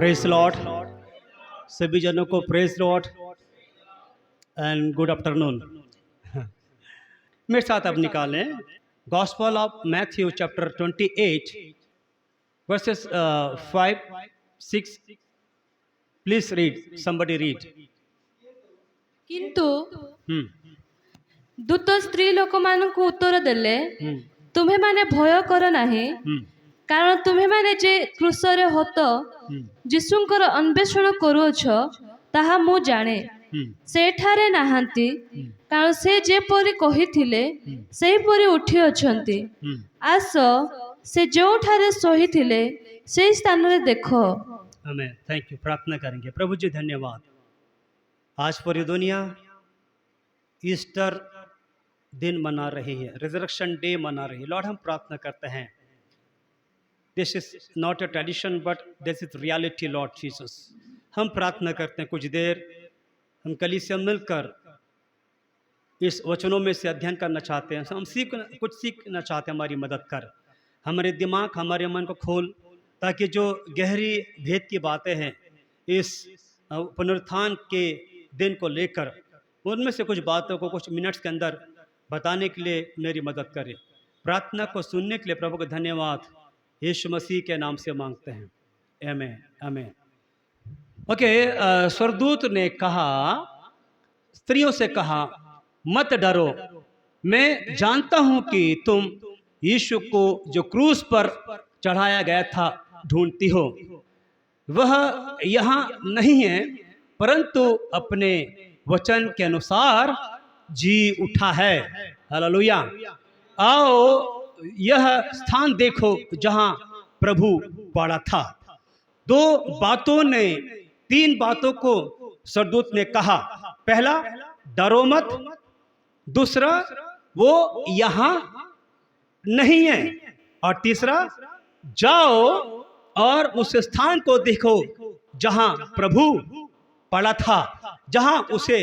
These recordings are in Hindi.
Praise Lord. सभी जनों को praise Lord and good afternoon. मेरे साथ अब निकालें gospel of Matthew chapter 28 versus 5-6। Please read, somebody read. किंतु दूत स्त्री लोक मानकु उत्तर देले, तुम्हें माने भय कर नाही, कारण तुम्हें माने जे क्रूसरे होत जीशुंकर अन्वेषण करूछ ताहा मु जाने, सेठारे नाहांती, कारण से जेपरि कहिथिले सेहीपरि उठी अछंती। आस से जोठारे सोहिथिले से स्थान रे देखो। आमेन। Thank you. प्रार्थना करेंगे। प्रभु जी धन्यवाद, आज पूरी दुनिया ईस्टर दिन मना रही है, रिजरेक्शन डे मना रही है। लॉर्ड, हम प्रार्थना करते हैं, this is not a tradition but this is reality. Lord Jesus, हम प्रार्थना करते हैं कुछ देर हम कलीसिया मिलकर इस वचनों में से अध्ययन करना चाहते हैं। हम कुछ सीखना चाहते हैं। हमारी मदद कर, हमारे दिमाग हमारे मन को खोल, ताकि जो गहरी भेद की बातें हैं इस पुनरुत्थान के दिन को लेकर, उनमें से कुछ बातों को कुछ मिनट्स के अंदर बताने के लिए मेरी मदद करें। प्रार्थना को सुनने के लिए प्रभु का धन्यवाद यीशु मसीह के नाम से मांगते हैं, आमीन आमीन। ओके, स्वर्गदूत ने कहा, स्त्रियों से कहा, मत डरो, मैं जानता हूं कि तुम यीशु को जो क्रूस पर चढ़ाया गया था ढूंढती हो। वह यहाँ नहीं है, परंतु अपने वचन के अनुसार जी उठा है। हालेलुया। आओ यह स्थान देखो जहाँ प्रभु पड़ा था। तीन बातों को स्वर्गदूत ने कहा। पहला, डरो मत। दूसरा, वो यहाँ नहीं है। और तीसरा, जाओ और उस स्थान को देखो जहां प्रभु पड़ा था, जहां उसे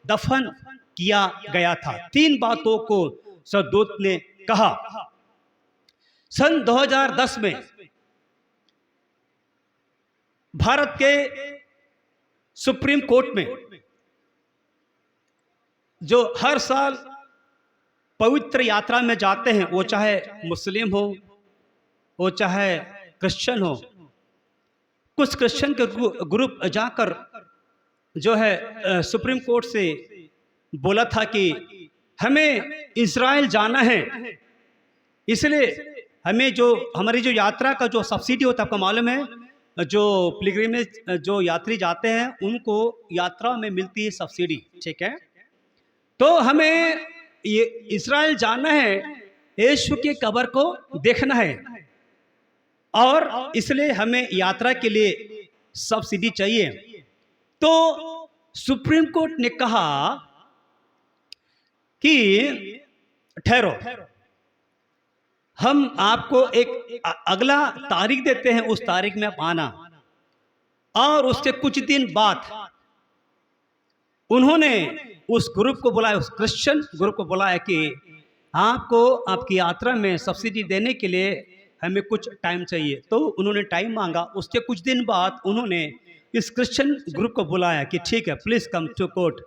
दफन किया गया था। तीन बातों को स्वर्गदूत ने कहा। सन 2010 में भारत के सुप्रीम कोर्ट में, जो हर साल पवित्र यात्रा में जाते हैं, वो चाहे मुस्लिम हो, वो चाहे क्रिश्चियन हो, कुछ क्रिश्चियन के ग्रुप जाकर जो है सुप्रीम कोर्ट से बोला था कि हमें इजराइल जाना है, इसलिए हमें जो हमारी जो यात्रा का जो सब्सिडी होता है, आपको मालूम है, जो पिलग्रिमेज जो यात्री जाते हैं उनको यात्रा में मिलती है सब्सिडी, ठीक है। तो हमें ये इजराइल जाना है, यीशु के कब्र को देखना है, और इसलिए हमें यात्रा के लिए सब्सिडी चाहिए। तो सुप्रीम कोर्ट ने कहा कि ठहरो, हम आपको एक अगला तारीख देते हैं, उस तारीख में आप आना। और उसके कुछ दिन बाद उन्होंने उस ग्रुप को बुलाया, उस क्रिश्चियन ग्रुप को बुलाया कि आपको आपकी यात्रा में सब्सिडी देने के लिए हमें कुछ टाइम चाहिए। तो उन्होंने टाइम मांगा। उसके कुछ दिन बाद उन्होंने इस क्रिश्चियन ग्रुप को बुलाया कि ठीक है, प्लीज कम टू कोर्ट।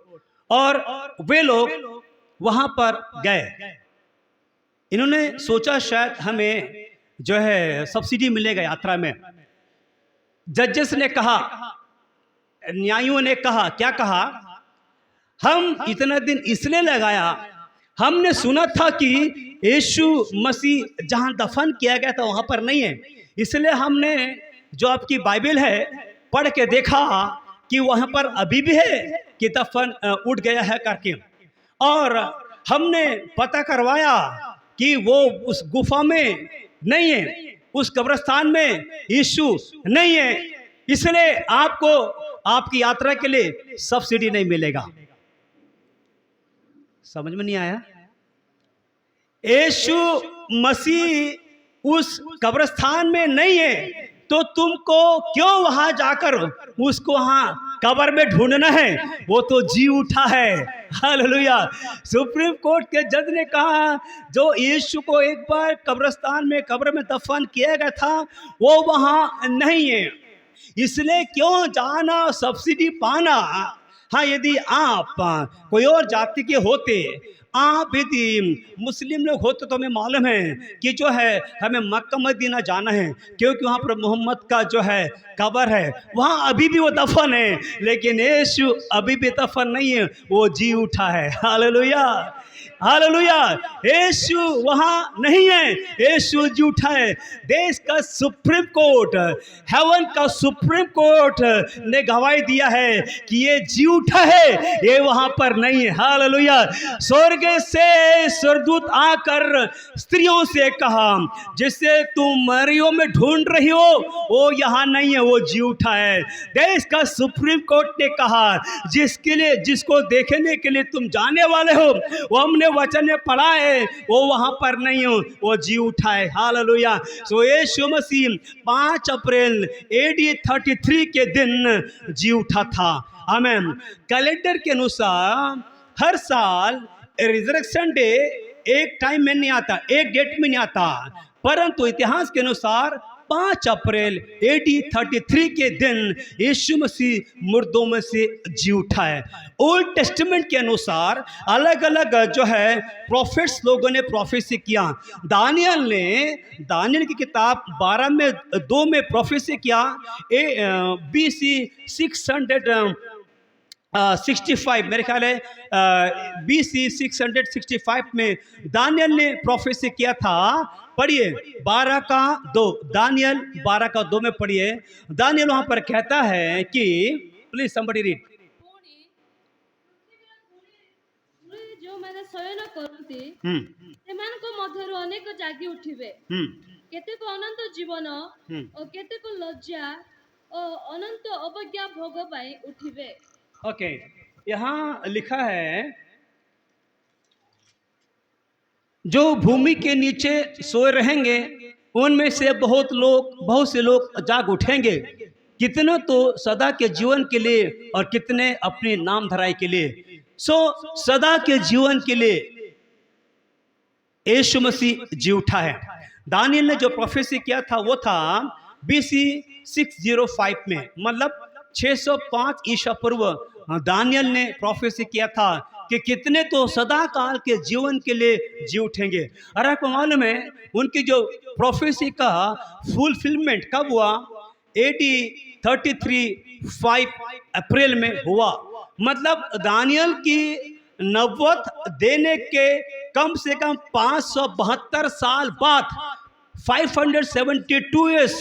और वे लोग वहां पर गए। इन्होंने सोचा शायद हमें जो है सब्सिडी मिलेगा यात्रा में। जजेस ने कहा, न्यायियों ने कहा, क्या कहा, हम इतना दिन इसलिए लगाया, हमने सुना था कि यीशु मसीह जहां दफन किया गया था वहां पर नहीं है, इसलिए हमने जो आपकी बाइबल है पढ़ के देखा कि वहां पर अभी भी है कि दफन उठ गया है करके। और हमने पता करवाया कि वो उस गुफा में नहीं है, उस कब्रिस्तान में यीशु नहीं है, इसलिए आपको आपकी यात्रा के लिए सब्सिडी नहीं मिलेगा। समझ में नहीं आया? यीशु मसीह उस कब्रिस्तान में नहीं है, तो तुमको क्यों वहां जाकर उसको वहां कब्र में ढूंढना है? वो तो जी उठा है। हालेलुया। सुप्रीम कोर्ट के जज ने कहा, जो यीशु को एक बार कब्रिस्तान में कब्र में दफन किया गया था वो वहां नहीं है, इसलिए क्यों जाना सब्सिडी पाना। हाँ, यदि आप कोई और जाति के होते, आप यदि मुस्लिम लोग होते तो हमें मालूम है कि जो है हमें मक्का मदीना जाना है, क्योंकि वहाँ पर मोहम्मद का जो है कब्र है, वहाँ अभी भी वो दफन है। लेकिन यीशु अभी भी दफन नहीं है, वो जी उठा है। Hallelujah, hallelujah. यीशु वहाँ नहीं है, यीशु जी उठा है। देश का सुप्रीम कोर्ट, हेवन का सुप्रीम कोर्ट ने गवाही दिया है कि ये जी उठा है, ये वहाँ पर नहीं है। हालेलुया। स्वर्ग से स्वर्गदूत आकर स्त्रियों से कहा, जिसे तुम मरियों में ढूंढ रही हो वो यहाँ नहीं है, वो जी उठा है। देश का सुप्रीम कोर्ट ने कहा, जिसके लिए, जिसको देखने के लिए तुम जाने वाले हो, वो हमने वचन में पढ़ा है, वो वहां पर नहीं हो, वो जी उठा है। हालेलुया। सो यीशु मसीह 5 अप्रैल AD 33 के दिन जी उठा था। आमीन। कैलेंडर के अनुसार हर साल रिजरेक्शन डे एक टाइम में नहीं आता, एक डेट में नहीं आता, परंतु इतिहास के अनुसार 5 अप्रैल AD 33 के दिन यीशु मसीह मुर्दों में से जी उठा है। ओल्ड टेस्टामेंट के अनुसार अलग अलग जो है प्रोफेट्स लोगों ने प्रोफेसी किया। दानियल की किताब 12 में 2 में प्रोफेसी किया। BC 665 मेरे ख्याल है BC 665 में दानियल ने प्रोफेसी किया था। पढ़िए 12 का 2, दानियल 12 का 2 में पढ़िए। दानियल वहां पर कहता है कि, प्लीज समबडी रीड। ଯେଉଁମାନେ ଶୟନ କରନ୍ତି ସେମାନଙ୍କ ମଧ୍ୟରୁ ଅନେକ ଜାଗି ଉଠିବେ, କେତେକ ଅନନ୍ତ ଜୀବନ ଓ କେତେକ ଲଜ୍ଜା ଓ ଅନନ୍ତ ଅବଜ୍ଞା ଭୋଗ ପାଇଁ ଉଠିବେ। ओके, यहाँ लिखा है जो भूमि के नीचे सोए रहेंगे उनमें से बहुत से लोग जाग उठेंगे, कितने तो सदा के जीवन के लिए और कितने अपनी नाम धराई के लिए। सदा के जीवन के लिए यीशु मसीह जी उठा है। दानियल ने जो प्रोफेसी किया था वो था BC 605 में, मतलब 605 ईसा पूर्व दानियल ने प्रोफेसी किया था कि कितने तो सदा काल के जीवन के लिए जी उठेंगे। और आपको मालूम है उनकी जो प्रोफेसी का फुलफिलमेंट कब हुआ? AD 33 5 अप्रैल में हुआ। मतलब दानियल की नबूवत देने के कम से कम 572 साल बाद 572 ईयर्स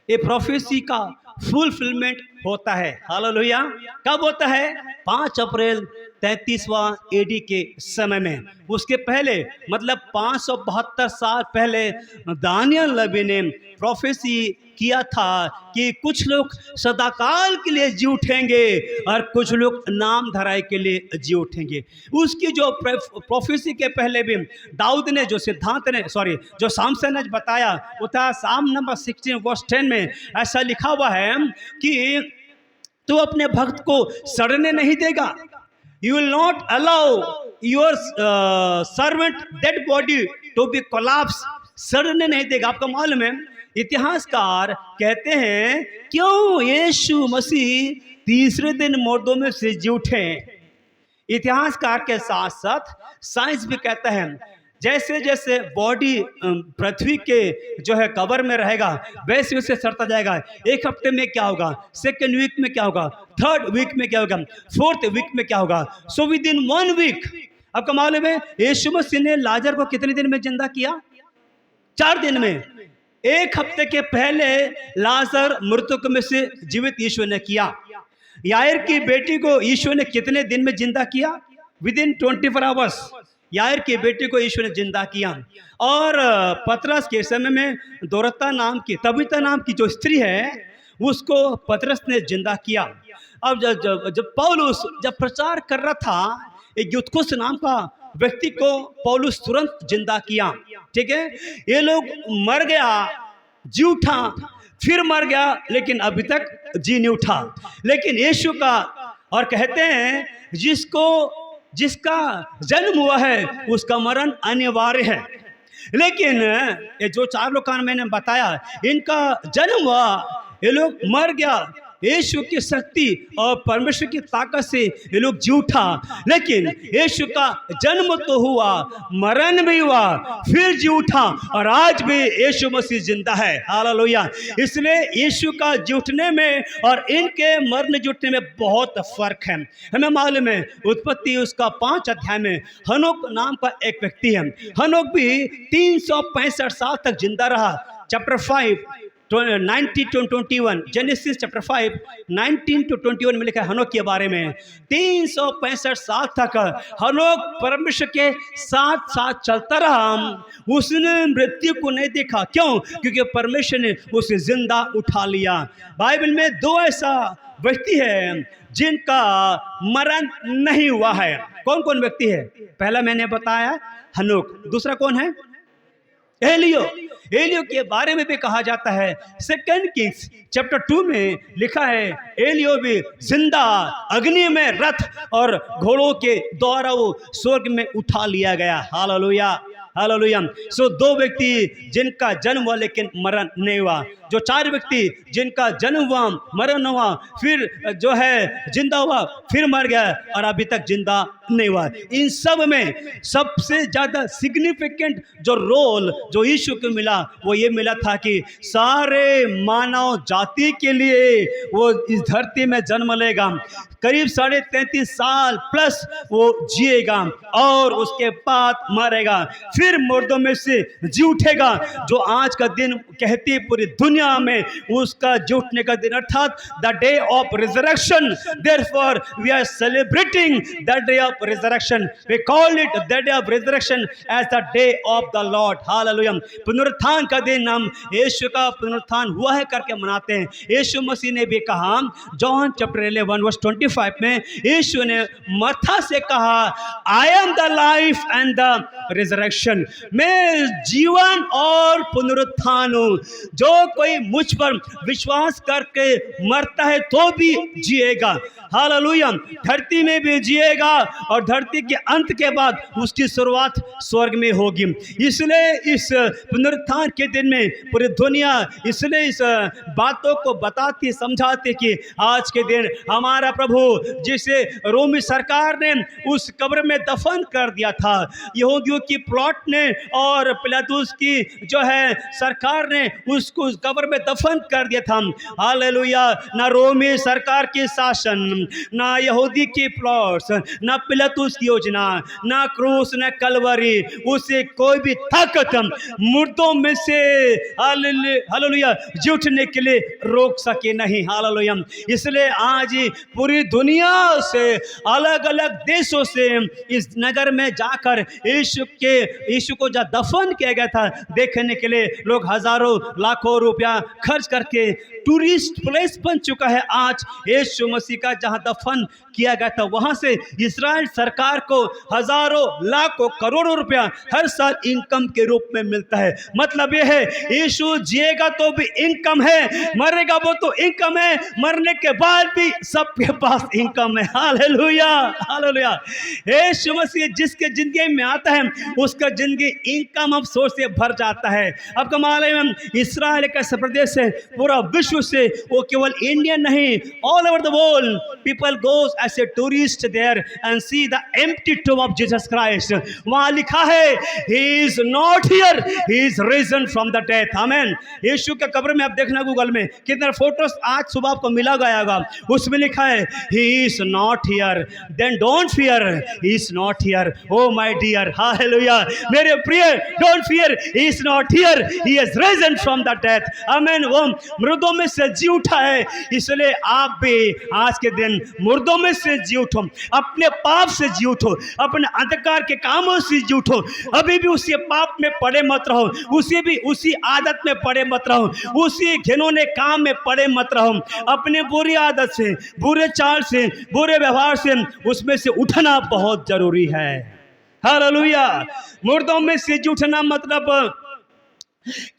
ये प्रोफेसी का फुलफिलमेंट होता है। हालेलुया। कब होता है? 5 अप्रैल 33वां AD के समय में। उसके पहले मतलब 572 साल पहले दानियल नबी ने प्रोफेसी किया था कि कुछ लोग सदाकाल के लिए जी उठेंगे और कुछ लोग नाम धराई के लिए जी उठेंगे। उसकी जो प्रोफेसी के पहले भी दाऊद ने जो सिद्धांत ने जो सामसन ने बताया वो था साम नंबर 16 वर्स 10 में ऐसा लिखा हुआ है कि तू अपने भक्त को सड़ने नहीं देगा। You will not allow your servant dead body to be collapsed. सड़ने नहीं देगा। आपका मालूम है इतिहासकार कहते हैं क्यों यीशु मसीह तीसरे दिन मुर्दों में से जी उठे। इतिहासकार के साथ साथ साइंस भी कहता है जैसे जैसे बॉडी पृथ्वी के जो है कब्र में रहेगा वैसे वैसे सड़ता जाएगा। एक हफ्ते में क्या होगा, सेकेंड वीक में क्या होगा, थर्ड वीक में क्या होगा, फोर्थ वीक में क्या होगा। सो विद इन 1 वीक आपका मालूम है यीशु मसीह ने लाजर को कितने दिन में जिंदा किया? 4 दिन में। एक हफ्ते के पहले लाजर मृतकों में से जीवित यीशु ने किया। यायर की बेटी को यीशु ने कितने दिन में जिंदा किया? विद इन 24 आवर्स यायर की बेटी को यीशु ने जिंदा किया। और पतरस के समय में तबीता नाम की जो स्त्री है उसको पतरस ने जिंदा किया। अब जब पौलुस प्रचार कर रहा था एक यूतुखुस नाम का व्यक्ति को पौलुस तुरंत जिंदा किया। ठीक है, ये लोग मर गया जी उठा, फिर मर गया लेकिन अभी तक जी नहीं उठा। लेकिन यीशु का और कहते हैं जिसका जन्म हुआ है उसका मरण अनिवार्य है। लेकिन ये जो 4 लोग मैंने बताया इनका जन्म हुआ ये लोग मर गया, यीशु की शक्ति और परमेश्वर की ताकत से ये लोग जी उठा। लेकिन यीशु का जन्म तो हुआ, मरण भी हुआ, फिर जी उठा, और आज भी यीशु मसीह जिंदा है। हालेलुया। इसलिए यीशु का जी उठने में और इनके मरने जी उठने में बहुत फर्क है। हमें मालूम है उत्पत्ति उसका 5 अध्याय में हनोक नाम का एक व्यक्ति है। हनोक भी 365 साल तक जिंदा रहा। Chapter 5 19 to 21, genesis chapter 5 19 to 21 में लिखा है हनोक के बारे में। 365 साल तक हनोक परमेश्वर के साथ साथ चलता रहा। उसने मृत्यु को नहीं देखा। क्यों? क्योंकि परमेश्वर ने उसे जिंदा उठा लिया। बाइबल में 2 ऐसा व्यक्ति है जिनका मरण नहीं हुआ है। कौन कौन व्यक्ति है? पहला मैंने बताया हनोक, दूसरा कौन है? एलियो। एलियो के बारे में भी कहा जाता है 2 किंग्स चैप्टर 2 में लिखा है एलियो भी जिंदा अग्नि में रथ और घोड़ों के द्वारा वो स्वर्ग में उठा लिया गया। Hallelujah, hallelujah. सो 2 व्यक्ति जिनका जन्म हुआ लेकिन मरण नहीं हुआ। जो 4 व्यक्ति जिनका जन्म हुआ, मरण हुआ, फिर जो है जिंदा हुआ, फिर मर गया और अभी तक जिंदा नहीं हुआ। इन सब में सबसे ज्यादा सिग्निफिकेंट जो रोल जो यीशु को मिला वो ये मिला था कि सारे मानव जाति के लिए वो इस धरती में जन्म लेगा। करीब 33.5 साल प्लस वो जिएगा और उसके बाद मरेगा, फिर मुर्दों में से जी उठेगा। जो आज का दिन कहती है पूरी दुनिया में उसका जी उठने का दिन, अर्थात the day of resurrection. Therefore we are celebrating the day of resurrection. We call it the day of resurrection as the day of the lord. Hallelujah. पुनरुत्थान का दिन हम यीशु का पुनरुत्थान हुआ है करके मनाते हैं। यीशु मसीह ने भी कहा जॉन चैप्टर 11 वर्स 25 में, यीशु ने मरथा से कहा I am the life and the resurrection. मैं जीवन और पुनरुत्थान हूं। जो कोई मुझ पर विश्वास करके मरता है तो भी जिएगा। हालेलुया। धरती में भी जिएगा और धरती के अंत के बाद उसकी शुरुआत स्वर्ग में होगी। इसलिए इस पुनरुत्थान के दिन में पूरी दुनिया इसलिए इस बातों को बताती समझाती कि आज के दिन हमारा प्रभु जिसे रोमी सरकार ने उस कब्र में दफन कर दिया था, यहूदियों की प्लॉट ने और पिलातुस की जो है सरकार ने उसको कब्र में दफन कर दिया था। हालेलुया। ना रोमी सरकार की शासन, ना यहूदी की प्लॉट्स, ना पिलातुस की योजना, ना क्रूस, ना कलवरी, उसे कोई भी ताकत मुर्दों में से हालेलुया जी उठने के लिए रोक सके नहीं। हालेलुया। इसलिए आज पूरी दुनिया से अलग अलग देशों से इस नगर में जाकर यीशु को जहाँ दफन किया गया था देखने के लिए लोग हजारों लाखों रुपया खर्च करके टूरिस्ट प्लेस बन चुका है आज यीशु मसीह का जहाँ दफन किया गया था। वहां से इस्राएल सरकार को हजारों लाखों करोड़ों रुपया हर साल इनकम के रूप में मिलता है। मतलब यह है यीशु जिएगा तो भी इनकम है, मरेगा वो तो इनकम है, मरने के बाद भी सबके पास इनकम है। Hallelujah, hallelujah. यीशु मसीह जिसके जिंदगी में आता है उसका जिंदगी इनकम ऑफ सोर्स से भर जाता है। अब कमाल है, इस्राएल एक ऐसा प्रदेश है पूरा विश्व से, वो केवल इंडिया नहीं, all over the world people goes as a tourist there and see the empty tomb of Jesus Christ. वहां लिखा है he is not here, he is risen from the death. Amen. Yeshu के कब्र में आप देखना गूगल में कितने फोटोज आज सुबह आपको मिला गया होगा, उसमें लिखा है he is not here, then don't fear, he is not here. Oh my dear, hallelujah. मेरे प्रिय, don't fear, he is not here, he has risen from the death. Amen. वो मुर्दों में से जी उठा है, इसलिए आप भी आज के दिन मुर्दों में से जी उठो, अपने पाप से जी उठो, अपने अंधकार के कामों से जी उठो। अभी भी उसी पाप में पड़े मत रहो, उसी आदत में पड़े मत रहो, उसी घिनौने काम में पड़े मत रहो। अपने बुरी आदत से, बुरे चाल से, बुरे व्यवहार से उसमें से उठना बहुत जरूरी है। हालेलुया। मुर्दों में से जी उठना मतलब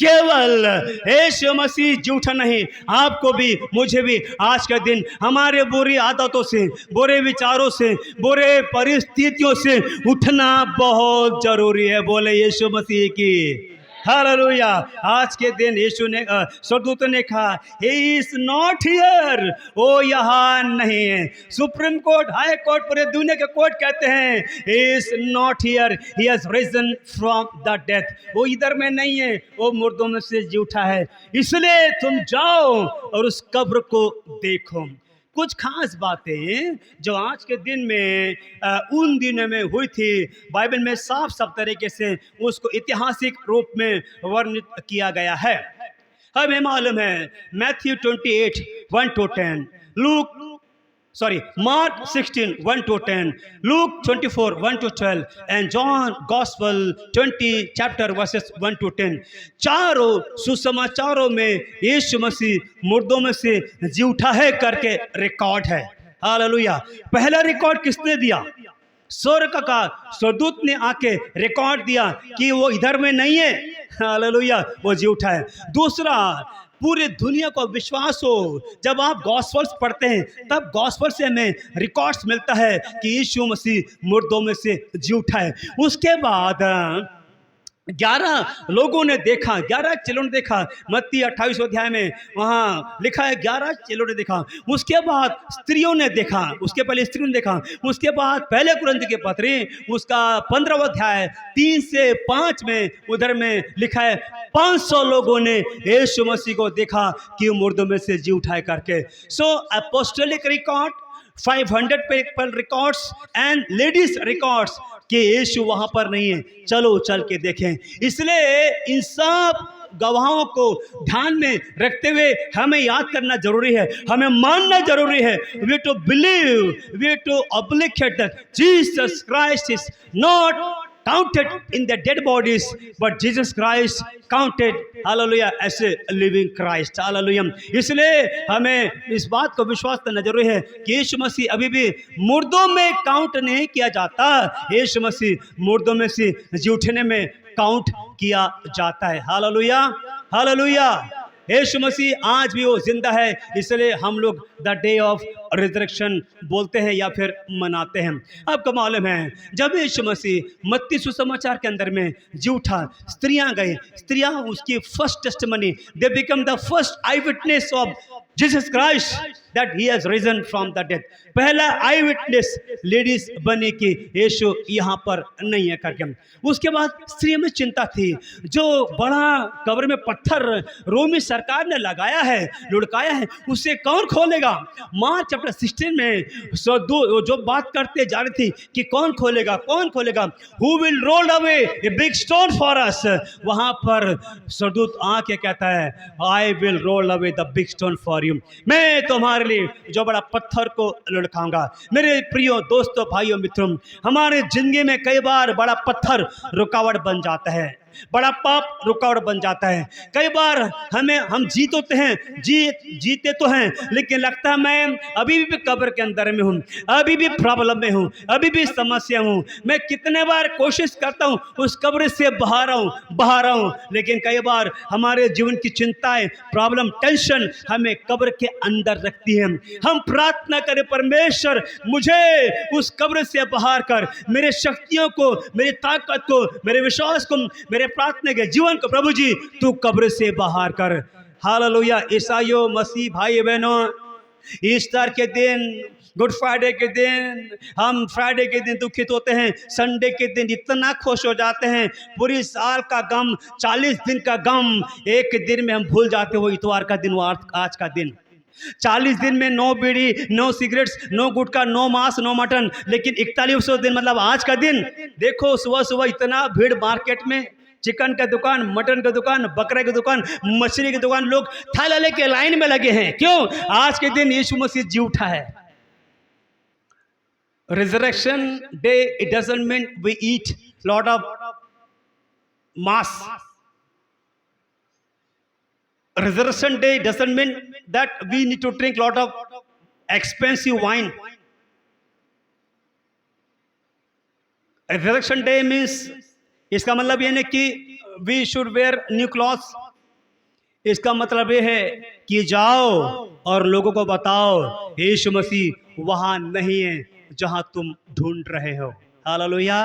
केवल यीशु मसीह झूठा नहीं, आपको भी मुझे भी आज का दिन हमारे बुरी आदतों से, बुरे विचारों से, बुरे परिस्थितियों से उठना बहुत जरूरी है। बोले यीशु मसीह की हालेलुया। आज के दिन यीशु ने स्वर्गदूत ने कहा ही इज नॉट हियर, वो यहाँ नहीं है। सुप्रीम कोर्ट, हाई कोर्ट, पूरे दुनिया के कोर्ट कहते हैं he is not here, he has risen from the death. वो इधर में नहीं है, वो मुर्दों में से जी उठा है। इसलिए तुम जाओ और उस कब्र को देखो। कुछ खास बातें जो आज के दिन में उन दिनों में हुई थी, बाइबल में साफ साफ तरीके से उसको ऐतिहासिक रूप में वर्णित किया गया है। हमें मालूम है Matthew 28:1-10, Mark 16:1-10, Luke 24:1-12 and John Gospel 20 chapter verses 1-10। चारों सुसमाचारों में यीशु मसीह मुर्दों में से जी उठा है करके रिकॉर्ड है। हालेलुया। पहला रिकॉर्ड किसने दिया? स्वर्ग का स्वर्गदूत ने आके रिकॉर्ड दिया कि वो इधर में नहीं है। हालेलुया, वो जी उठा है। दूसरा, पूरे दुनिया को विश्वास हो, जब आप गॉस्पेल्स पढ़ते हैं तब गॉस्पेल से हमें रिकॉर्ड्स मिलता है कि यीशु मसीह मुर्दों में से जी उठा है। उसके बाद 11 लोगों ने देखा, 11 चेलों ने देखा। मत्ती 28 अध्याय में वहाँ लिखा है 11 चेलों ने देखा। उसके बाद स्त्रियों ने देखा, उसके पहले स्त्रियों ने देखा। उसके बाद पहले कुरिन्थ के पत्री उसका 15 अध्याय 3 से 5 में उधर में लिखा है 500 लोगों ने यीशु मसीह को देखा कि मुर्दों में से जी उठाए करके। So apostolic record, 500 paper records and ladies records कि यीशु वहां पर नहीं है, चलो चल के देखें। इसलिए इन सब गवाहों को ध्यान में रखते हुए हमें याद करना जरूरी है, हमें मानना जरूरी है। We to believe, we to obligate that Jesus Christ is not counted in the dead bodies, but Jesus Christ counted, hallelujah, as a living Christ, hallelujah। इसलिए हमें इस बात को विश्वास करना जरूरी है कि यीशु मसीह अभी भी मुर्दों में काउंट नहीं किया जाता, यीशु मसीह मुर्दों में से जी उठने में काउंट किया जाता है। Hallelujah, hallelujah. यीशु मसीह आज भी वो जिंदा है, इसलिए हम लोग द डे ऑफ रिजरेक्शन बोलते हैं या फिर मनाते हैं। आपको मालूम है जब यीशु मसीह मत्ती सुसमाचार के अंदर में जी उठा, स्त्रियां गए, स्त्रियां उसकी first testimony, they become the first eye witness of Jesus Christ that he has risen from the death. पहला आई विटनेस लेडीज बने कि यीशु यहाँ पर नहीं है करके। उसके बाद स्त्रियों में चिंता थी, जो बड़ा कब्र में पत्थर रोमी सरकार ने लगाया है, लुढ़काया है, उसे कौन खोलेगा? मार्क चैप्टर 16 में जो बात करते जा रही थी कि कौन खोलेगा, कौन खोलेगा, who will roll away a big stone for us. वहां पर स्वर्गदूत आके कहता है I will roll away the big stone for you, मैं तुम्हारे लिए जो बड़ा पत्थर को लुढ़काऊंगा। मेरे प्रियो दोस्तों, भाइयों, मित्रों, हमारे जिंदगी में कई बार बड़ा पत्थर रुकावट बन जाता है, बड़ा पाप रुकावट बन जाता है। कई बार हम जीते तो हैं, लेकिन लगता है मैं अभी भी कब्र के अंदर में हूँ, अभी भी प्रॉब्लम में हूँ, अभी भी समस्या हूँ। मैं कितने बार कोशिश करता हूँ उस कब्र से बाहर आऊँ, लेकिन कई बार हमारे जीवन की चिंताएं, प्रॉब्लम, टेंशन हमें कब्र के अंदर रखती है। हम प्रार्थना करें, परमेश्वर मुझे उस कब्र से बाहर कर, मेरे शक्तियों को, मेरी ताकत को, मेरे विश्वास को, मेरे प्रार्थना के जीवन को प्रभु जी तू कब्र से बाहर कर। हालेलुया। ईसाइयों, मसीह भाई बहनों, ईस्टर के दिन, गुड फ्राइडे के दिन, हम फ्राइडे के दिन दुखित होते हैं, संडे के दिन इतना खुश हो जाते हैं, पूरी साल का गम, 40 दिन का गम एक दिन में हम भूल जाते हो। इतवार का दिन, वो आज का दिन, 40 दिन में नो बीड़ी, नो सिगरेट्स, नो गुटखा, नो मांस, नो मटन, लेकिन 41 दिन मतलब आज का दिन देखो, सुबह सुबह इतना भीड़ मार्केट में, चिकन का दुकान, मटन का दुकान, बकरे की दुकान, मछली की दुकान, लोग थैला लेके लाइन में लगे हैं। क्यों? आज के दिन यीशु मसीह जी उठा है। Resurrection day, it doesn't mean we eat lot of मांस। Resurrection day doesn't mean that we need to drink lot of expensive wine. Resurrection day means, इसका मतलब ये नहीं कि we should wear new clothes. इसका मतलब ये है कि जाओ और लोगों को बताओ यीशु मसीह वहां नहीं है जहां तुम ढूंढ रहे हो। Hallelujah.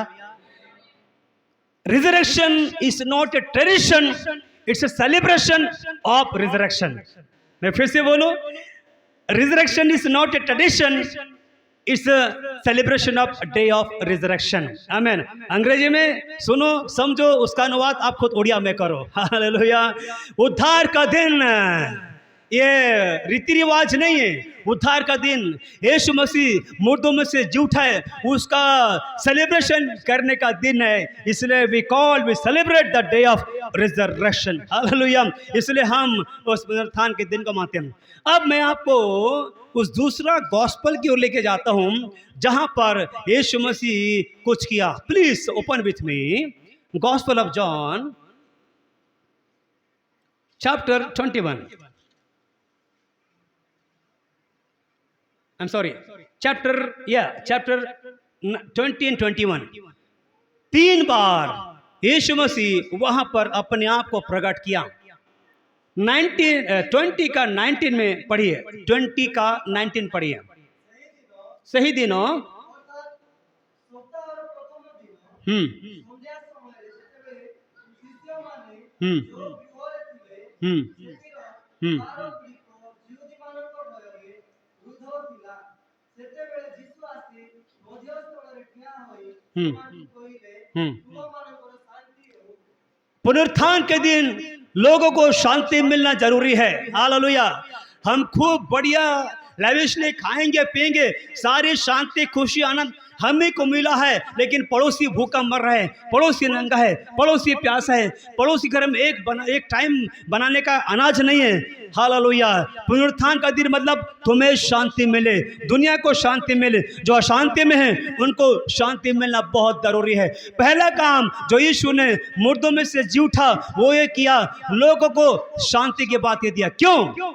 Resurrection is not a tradition, it's a celebration of resurrection. मैं फिर से बोलूं, resurrection is not a tradition, it's celebration of day of resurrection. Amen. अंग्रेजी में सुनो समझो, उसका अनुवाद आप खुद उड़िया में करो। हालेलुया। उद्धार का दिन ये रीति रिवाज नहीं है, उद्धार का दिन यीशु मसीह मुर्दों में से जी उठा है, उसका सेलिब्रेशन करने का दिन है। इसलिए we celebrate the day of resurrection. Hallelujah. इसलिए हम उस पुनरुत्थान के दिन को मानते हैं। अब मैं आपको उस दूसरा गॉस्पल की ओर लेके जाता हूं जहां पर यीशु मसीह कुछ किया। Please open with me gospel of John chapter 21। I'm sorry, chapter 20 and 21। 3 बार यीशु मसीह वहां पर अपने आप को प्रकट किया। 20 का 19 में पढ़िए, 20 का 19 पढ़िए। सही दिनों पुनरुत्थान के दिन लोगों को शांति मिलना जरूरी है। हालेलुया। हम खूब बढ़िया लैविशली खाएंगे पिएंगे, सारी शांति खुशी आनंद हमें को मिला है, लेकिन पड़ोसी भूखा मर रहा है, पड़ोसी नंगा है, पड़ोसी प्यासा है, पड़ोसी घर में एक टाइम बनाने का अनाज नहीं है। हालेलुया। पुनरुत्थान का दिन मतलब तुम्हें शांति मिले, दुनिया को शांति मिले, जो अशांति में है उनको शांति मिलना बहुत जरूरी है। पहला काम जो यीशु ने मुर्दों में से जी उठा वो ये किया, लोगों को शांति की बात ये दिया। क्यों?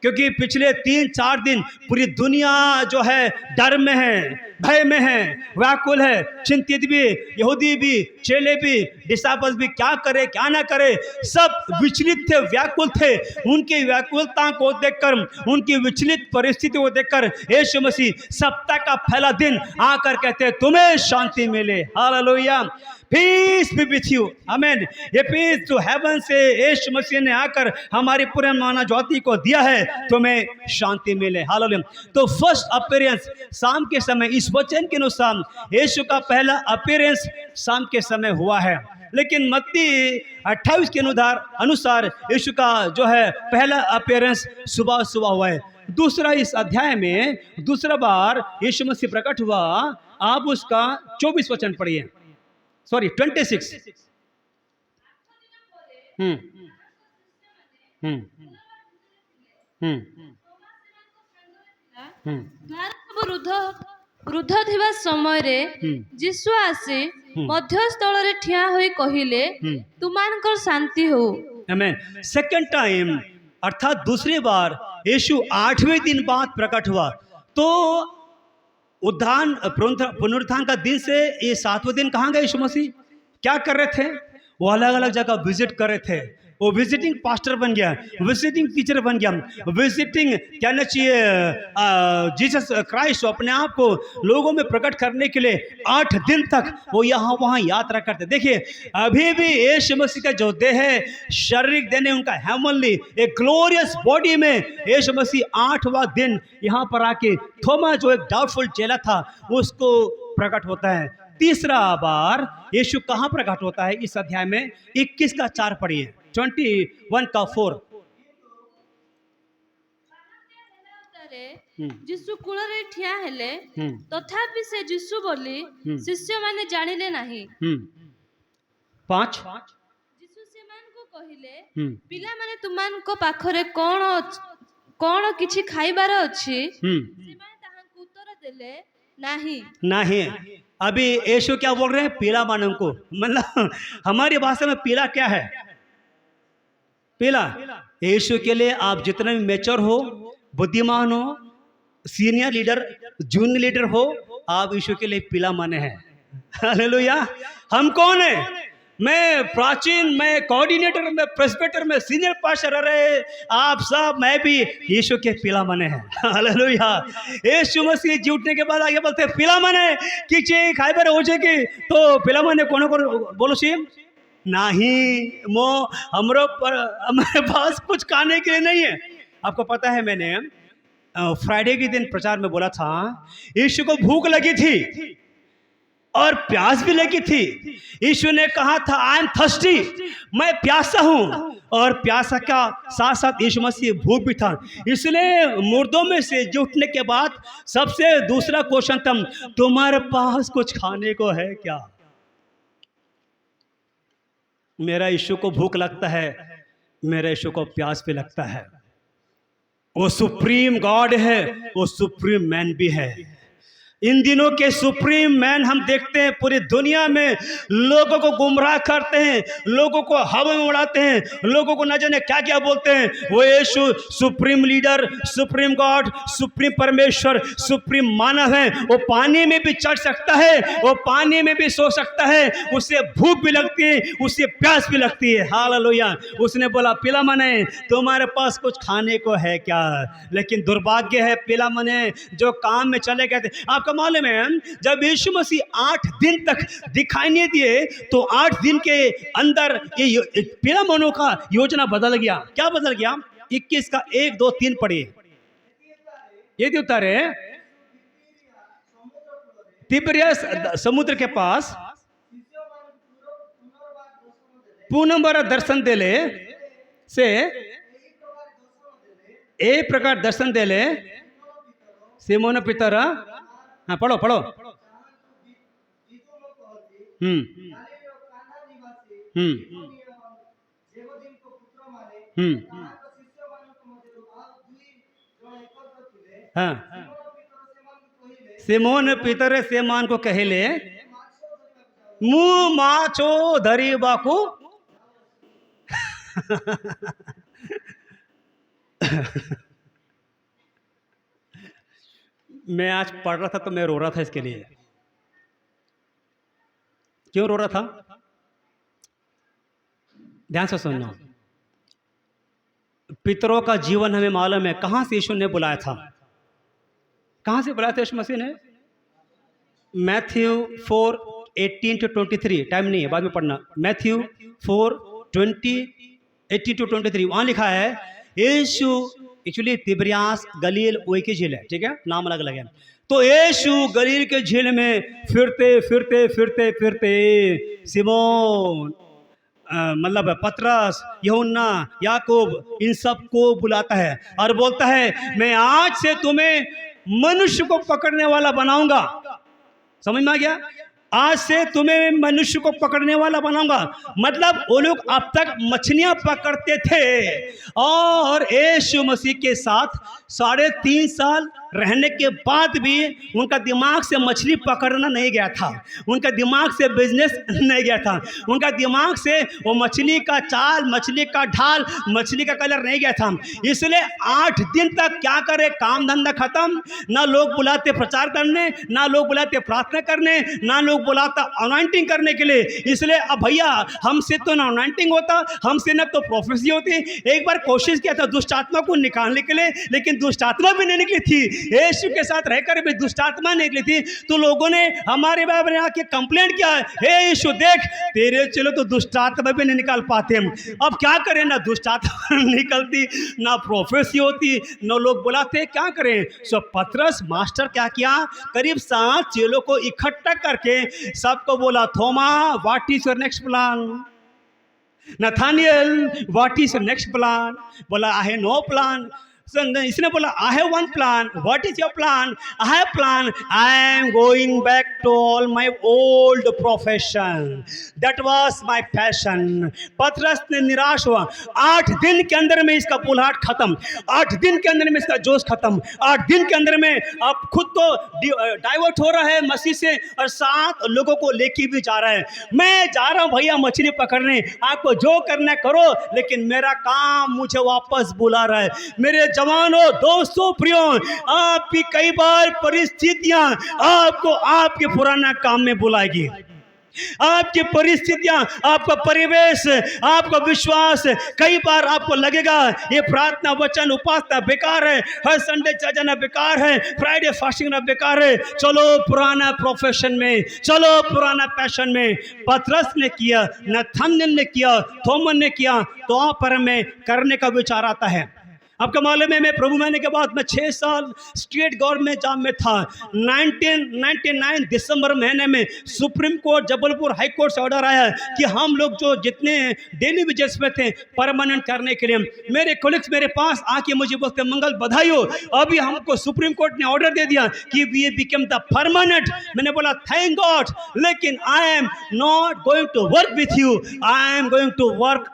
क्योंकि पिछले 3-4 दिन पूरी दुनिया जो है डर में है, भय में है, व्याकुल है, चिंतित भी, यहूदी भी, चेले भी, डिसाइपल्स भी, क्या करे क्या ना करे, सब विचलित थे, व्याकुल थे। उनकी व्याकुलता को देखकर, उनकी विचलित परिस्थिति को देखकर यीशु मसीह सप्ताह का पहला दिन आकर कहते तुम्हें शांति मिले। Hallelujah. Peace be with you. Amen. ये पीस जो हेवन से यीशु मसीह ने आकर हमारी पूरे मानव जाति को दिया है, तुम्हें शांति मिले। हालेलुया। तो फर्स्ट अपीयरेंस शाम के समय, इस वचन के अनुसार यीशु का पहला अपीयरेंस शाम के समय हुआ है, लेकिन मत्ती 28 के अनुसार यीशु का जो है पहला अपीयरेंस सुबह सुबह हुआ है। दूसरा, इस अध्याय में दूसरा बार यीशु मसीह प्रकट हुआ। आप उसका 24 वचन पढ़िए, सॉरी 26। वृद्ध थिबा समय रे यीशु आसी मध्यस्थल ठिया होई कहिले तुमानकर शांति हो। आमेन। सेकंड टाइम अर्थात दूसरी बार यीशु 8वें दिन बाद प्रकट हुआ। तो पुनरुत्थान का दिन से ये 7वें दिन कहाँ गए यीशु मसीह? क्या कर रहे थे? वो अलग अलग जगह विजिट कर रहे थे। वो विजिटिंग पास्टर बन गया, विजिटिंग टीचर बन गया, विजिटिंग कहना चाहिए जीसस क्राइस्ट अपने आप को लोगों में प्रकट करने के लिए 8 दिन तक वो यहाँ वहाँ यात्रा करते। देखिए अभी भी यीशु मसीह का जो देह है, शारीरिक देने उनका हेवनली एक ग्लोरियस बॉडी में यीशु मसीह 8वां दिन यहाँ पर आके थोमा जो एक डाउटफुल चेला था उसको प्रकट होता है। तीसरा बार यीशु कहाँ प्रकट होता है? इस अध्याय में 21 का 4 पढ़िए, 21 का 4। यीशु कूଳରେ ठिया हेले तथापि से यीशु बोली शिष्य माने जानिले नाही। 5 यीशु सेमानको कहिले पिला माने तुमानको पाखरे कोन किछि खाइबार अछि? सेमाने ताहांको उत्तर देले नाही। अभी यीशु क्या बोल रहे हैं? पीला मानव को, मतलब हमारी भाषा में पीला क्या है? पीला यीशु के लिए आप जितने भी मेच्योर हो, बुद्धिमान हो, सीनियर लीडर, जूनियर लीडर हो, आप यीशु के लिए पीला माने हैं। हालेलुया। हम कौन है? मैं प्राचीन, मैं कोऑर्डिनेटर, मैं प्रेस्बिटर, मैं सीनियर पास्टर, अरे आप सब, मैं भी यीशु के पिला मने हैं। हालेलुया। यीशु मसीह जी उठने के बाद आगे बोलते पिला मने किचे खाइबर हो जाएगी तो पिला मने कोनो बोलो सी नहीं, मो हमारे पास कुछ खाने के लिए नहीं है। आपको पता है मैंने फ्राइडे के दिन प्रचार में बोला था यीशु को भूख लगी थी और प्यास भी लगी थी। यीशु ने कहा था आई एम थर्स्टी, मैं प्यासा हूं, और प्यासा का साथ साथ यीशु मसीह भूख भी था। इसलिए मुर्दों में से जो उठने के बाद सबसे दूसरा क्वेश्चन था तुम्हारे पास कुछ खाने को है क्या। मेरा यीशु को भूख लगता है, मेरे यीशु को प्यास भी लगता है। वो सुप्रीम गॉड है, वो सुप्रीम मैन भी है। इन दिनों के सुप्रीम मैन हम देखते हैं पूरी दुनिया में लोगों को गुमराह करते हैं, लोगों को हवा में उड़ाते हैं, लोगों को न जाने क्या क्या बोलते हैं। वो Yeshu supreme leader, supreme God, supreme परमेश्वर, सुप्रीम मानव है। वो पानी में भी चढ़ सकता है, वो पानी में भी सो सकता है, उसे भूख भी लगती है, उसे प्यास भी लगती है। हालेलुया। उसने बोला पिला मने तुम्हारे पास कुछ खाने को है क्या। लेकिन दुर्भाग्य है पिला मने जो काम में चले गए थे। आपका मालूम है जब यीशु मसीह 8 दिन तक दिखाई नहीं दिए तो 8 दिन के अंदर ये पिला मनों का योजना बदल गया। क्या बदल गया? 21 का 1, 2, 3 पढ़िए। ये उतारे तिबिरियस समुद्र के पास पुनः दर्शन देले से ए प्रकार दर्शन देले सिमोन पितर। हाँ पढ़ो पढ़ो। हम्म हम्म हम्म हाँ सिमोन पितर सेमान को कहले मुँह माचो धरी बाकू। मैं आज पढ़ रहा था तो मैं रो रहा था इसके लिए। क्यों रो रहा था? ध्यान से सुनना। पितरों का जीवन हमें मालूम है कहां से यीशु ने बुलाया था। कहां से बुलाया था यीशु मसीह ने? मैथ्यू 4:18-23। टाइम नहीं है, बाद में पढ़ना। मैथ्यू 4:18-23 वहां लिखा है यीशु एक्चुअली तिबिरियास गलील वही की झील है, ठीक है, नाम अलग अलग है। तो यीशु गलील के झील में फिरते फिरते फिरते फिरते सिमोन मतलब पतरस, यूहन्ना, याकूब इन सब को बुलाता है और बोलता है मैं आज से तुम्हें मनुष्य को पकड़ने वाला बनाऊंगा। समझ में आ गया? आज से तुम्हें मनुष्य को पकड़ने वाला बनाऊंगा। मतलब वो लोग अब तक मछलियां पकड़ते थे और यीशु मसीह के साथ 3.5 साल रहने के बाद भी उनका दिमाग से मछली पकड़ना नहीं गया था, उनका दिमाग से बिजनेस नहीं गया था, उनका दिमाग से वो मछली का चाल, मछली का ढाल, मछली का कलर नहीं गया था। इसलिए 8 दिन तक क्या करे, काम धंधा खत्म, ना लोग बुलाते प्रचार करने, ना लोग बुलाते प्रार्थना करने, ना लोग बुलाता अनॉइंटिंग करने के लिए। इसलिए अब भैया हमसे तो ना अनॉइंटिंग होता, हमसे ना तो प्रोफेसी होती। एक बार कोशिश किया था दुष्ट आत्मा को निकालने के लिए, लेकिन दुष्ट आत्मा भी नहीं निकली थी। यीशु के साथ रहकर भी दुष्ट आत्मा निकली थी। तो लोगों ने हमारे बारे में आके कंप्लेंट किया, हे यीशु देख तेरे चलो तो दुष्ट आत्मा भी नहीं निकाल पाते हम। अब क्या करें, ना दुष्ट आत्मा निकलती, ना प्रोफेसी होती, ना लोग बुलाते, क्या करें। सो पतरस मास्टर क्या किया, करीब 7 चेलों को इकट्ठा करके सबको बोला, Thoma what is your next plan, Nathaniel what is your next plan. बोला आई हैव नो प्लान। इसने बोला I have one plan. What is your plan? I have plan, I am going back to all my old profession, that was my passion. Patras ने निराश हुआ। 8 दिन के अंदर में इसका बुलाहट खत्म, 8 दिन के अंदर में इसका जोश खत्म, 8 दिन के अंदर में अब खुद तो डाइवर्ट हो रहा है मसीह से और 7 लोगों को लेके भी जा रहा है। मैं जा रहा हूं भैया मछली पकड़ने, आपको जो करना करो, लेकिन मेरा काम मुझे वापस बुला रहा है। मेरे जवानों, दोस्तों, प्रियों, आपकी कई बार परिस्थितियां आपको आपके पुराना काम में बुलाएगी। आपकी परिस्थितियां, आपका परिवेश, आपका विश्वास, कई बार आपको लगेगा ये प्रार्थना वचन उपासना बेकार है, हर संडे चर्च जाना बेकार है, फ्राइडे फास्टिंग ना बेकार है, चलो पुराना प्रोफेशन में, चलो पुराना पैशन में। पतरस ने किया, नथानिएल ने किया, थोमन ने किया, तो आप पर में करने का विचार आता है। आपका मालूम है, मैं प्रभु महीने के बाद मैं 6 साल स्टेट गवर्नमेंट जॉब में था। 1999 दिसंबर महीने में supreme court Jabalpur high court से ऑर्डर आया कि हम लोग जो जितने डेली वेजेस में थे परमानेंट करने के लिए। मेरे कोलिग्स मेरे पास आके मुझे बोलते, मंगल बधाई हो, अभी हमको सुप्रीम कोर्ट ने ऑर्डर दे दिया कि वी बिकम द परमानेंट। मैंने बोला थैंक गॉड, लेकिन I am not going to work with you, I am going to work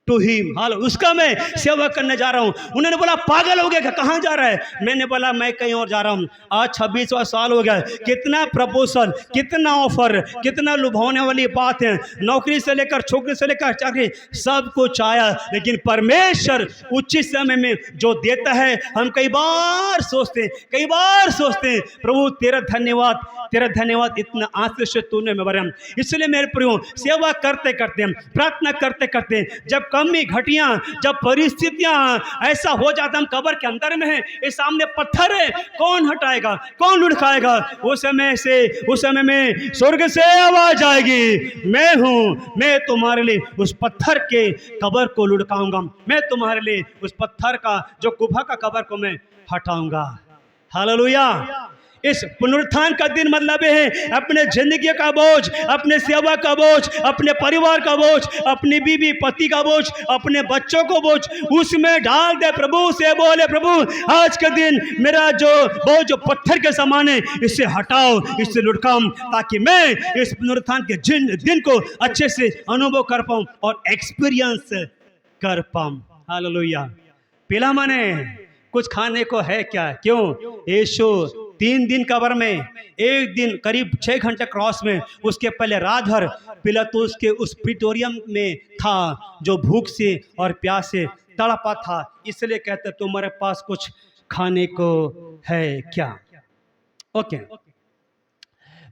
to him. हाल उसका मैं सेवा करने जा रहा हूं। उन्होंने बोला पागल हो गया, कहां जा रहा है? मैंने बोला मैं कहीं और जा रहा हूं। आज 26वां साल हो गया, कितना प्रपोजल, कितना ऑफर, कितना लुभावने वाली बात है, नौकरी से लेकर छोकरी से लेकर चाकरी सब कुछ आया, लेकिन परमेश्वर उचित समय में जो देता है हम कई बार सोचते हैं प्रभु तेरा धन्यवाद, तेरा धन्यवाद, इतना आशीष तूने में भरा। इसलिए मेरे प्रियो सेवा करते करते, प्रार्थना करते करते, जब कमी घटियां, जब परिस्थितियां ऐसा हो जाता हम कब्र के अंदर में है, इस सामने पत्थर है, कौन हटाएगा, कौन लुढ़काएगा? उस समय में स्वर्ग से आवाज आएगी, मैं हूं, मैं तुम्हारे लिए उस पत्थर के कब्र को लुढ़काऊंगा, मैं तुम्हारे लिए उस पत्थर का जो गुफा का कब्र को मैं हटाऊंगा। हालेलुया। इस पुनरुत्थान का दिन मतलब है अपने जिंदगी का बोझ, अपने सेवा का बोझ, अपने परिवार का बोझ, अपनी बीवी पति का बोझ, अपने बच्चों को बोझ उसमें डाल दे। प्रभु से बोले, प्रभु आज के दिन मेरा जो बोझ जो पत्थर के समान है इसे हटाओ, इसे लुढ़काओ, ताकि मैं इस पुनरुत्थान के दिन को अच्छे से अनुभव कर पाऊं और एक्सपीरियंस कर पाऊं। हालेलुया। पिला माने कुछ खाने को है क्या? क्यों? यीशु 3 दिन कब्र में, 1 दिन करीब 6 घंटे क्रॉस में, उसके पहले रात भर पिलातुस के उस प्रीटोरियम में था जो भूख से और प्यास से तड़पा था। इसलिए कहते तुम्हारे पास कुछ खाने को है क्या? ओके,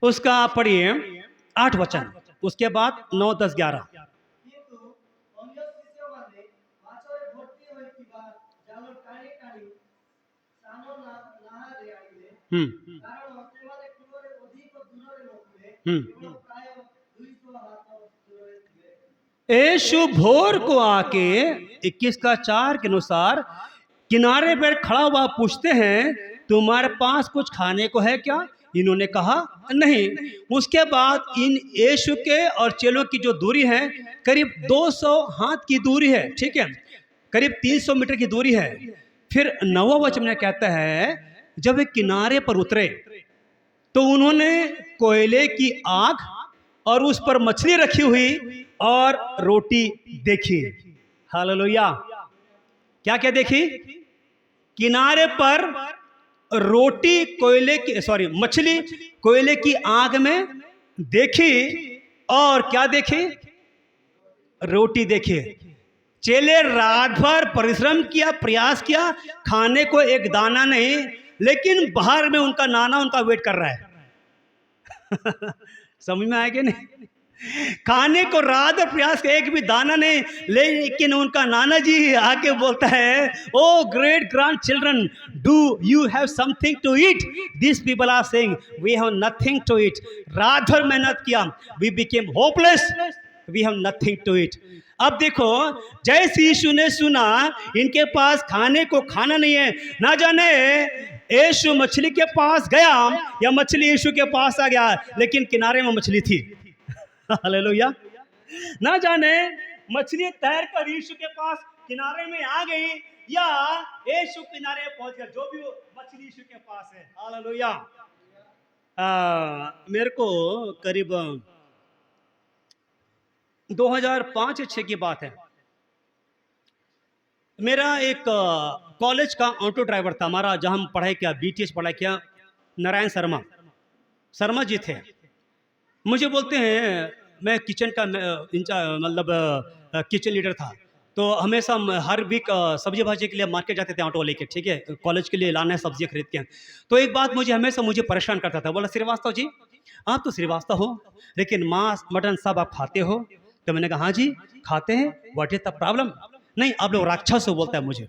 उसका पढ़िए 8 वचन, उसके बाद 9, 10, 11। यीशु भोर को आके 21 का 4 के अनुसार किनारे पर खड़ा हुआ पूछते हैं तुम्हारे पास कुछ खाने को है क्या? इन्होंने कहा नहीं। उसके बाद इन यीशु के और चेलों की जो दूरी है करीब 200 हाथ की दूरी है, ठीक है, करीब 300 मीटर की दूरी है। फिर 9वां वचन में कहता है जब वे किनारे पर उतरे तो उन्होंने कोयले की आग और उस पर मछली रखी हुई और रोटी देखी। हालेलुया। क्या क्या देखी? किनारे पर रोटी मछली कोयले की आग में देखी और क्या देखी? रोटी देखी। चेले रात भर परिश्रम किया, प्रयास किया, खाने को एक दाना नहीं, लेकिन बाहर में उनका नाना उनका वेट कर रहा है। समझ में आया कि नहीं? खाने को रात और प्रयास का एक भी दाना नहीं, लेकिन उनका नाना जी आके बोलता है oh great grand children, do you have something to eat? This people are saying we have nothing to eat. रात भर मेहनत किया, we became hopeless, we have nothing to eat. अब देखो, जैसे यीशु ने सुना इनके पास खाने को खाना नहीं है, ना जाने यीशु मछली के पास गया या मछली यीशु के पास आ गया, लेकिन किनारे में मछली थी। हालेलुया। ना जाने मछली तैर कर यीशु के पास किनारे में आ गई या यीशु किनारे पहुंच गया, जो भी वो मछली यीशु के पास है। हालेलुया। मेरे को करीब 2005-6 की बात है, मेरा एक कॉलेज का ऑटो ड्राइवर था, हमारा जहाँ हम पढ़ाई किया, BTS पढ़ाई किया, नारायण शर्मा जी थे। मुझे बोलते हैं, मैं किचन का मतलब किचन लीडर था, तो हमेशा हर वीक सब्जी भाजी के लिए मार्केट जाते थे ऑटो लेके, ठीक है, कॉलेज के लिए लाना है सब्जियाँ खरीद के। तो एक बात मुझे परेशान करता था, बोला श्रीवास्तव जी आप तो श्रीवास्तव हो, लेकिन मांस मटन सब आप खाते हो। तो मैंने कहा हाँ जी खाते हैं, व्हाट इज द प्रॉब्लम? नहीं आप लोग राक्षस हो बोलता है मुझे।